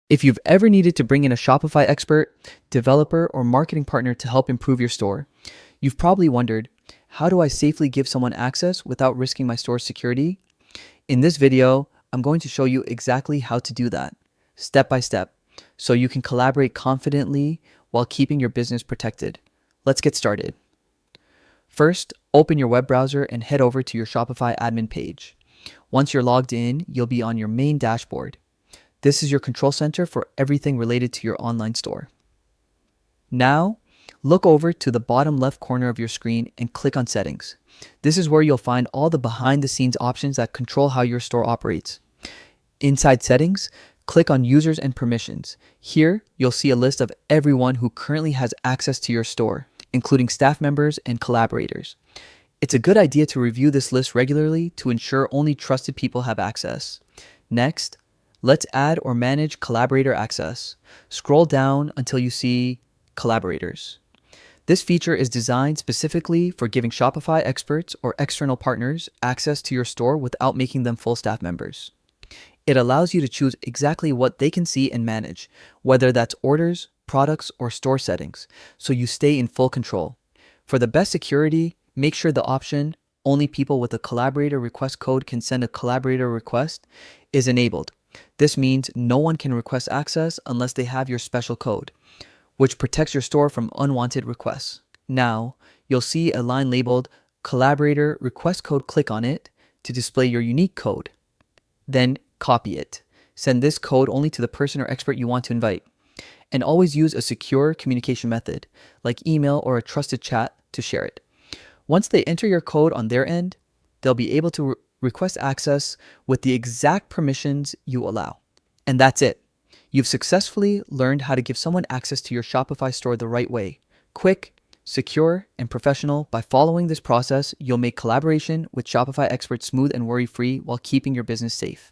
If you've ever needed to bring in a Shopify expert, developer, or marketing partner to help improve your store, you've probably wondered, how do I safely give someone access without risking my store's security? In this video, I'm going to show you exactly how to do that, step by step, so you can collaborate confidently while keeping your business protected. Let's get started. First, open your web browser and head over to your Shopify admin page. Once you're logged in, you'll be on your main dashboard. This is your control center for everything related to your online store. Now, look over to the bottom left corner of your screen and click on Settings. This is where you'll find all the behind-the-scenes options that control how your store operates. Inside Settings, click on Users and Permissions. Here, you'll see a list of everyone who currently has access to your store, including staff members and collaborators. It's a good idea to review this list regularly to ensure only trusted people have access. Next, let's add or manage collaborator access. Scroll down until you see Collaborators. This feature is designed specifically for giving Shopify experts or external partners access to your store without making them full staff members. It allows you to choose exactly what they can see and manage, whether that's orders, products, or store settings, so you stay in full control. For the best security, make sure the option "Only people with a collaborator request code can send a collaborator request" is enabled. This means no one can request access unless they have your special code, which protects your store from unwanted requests. Now, you'll see a line labeled Collaborator Request Code. Click on it to display your unique code. Then copy it. Send this code only to the person or expert you want to invite. And always use a secure communication method, like email or a trusted chat, to share it. Once they enter your code on their end, they'll be able to request access with the exact permissions you allow. And that's it. You've successfully learned how to give someone access to your Shopify store the right way. Quick, secure, and professional. By following this process, you'll make collaboration with Shopify experts smooth and worry-free while keeping your business safe.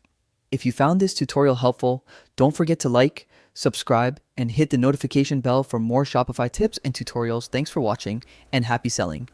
If you found this tutorial helpful, don't forget to like, subscribe, and hit the notification bell for more Shopify tips and tutorials. Thanks for watching, and happy selling.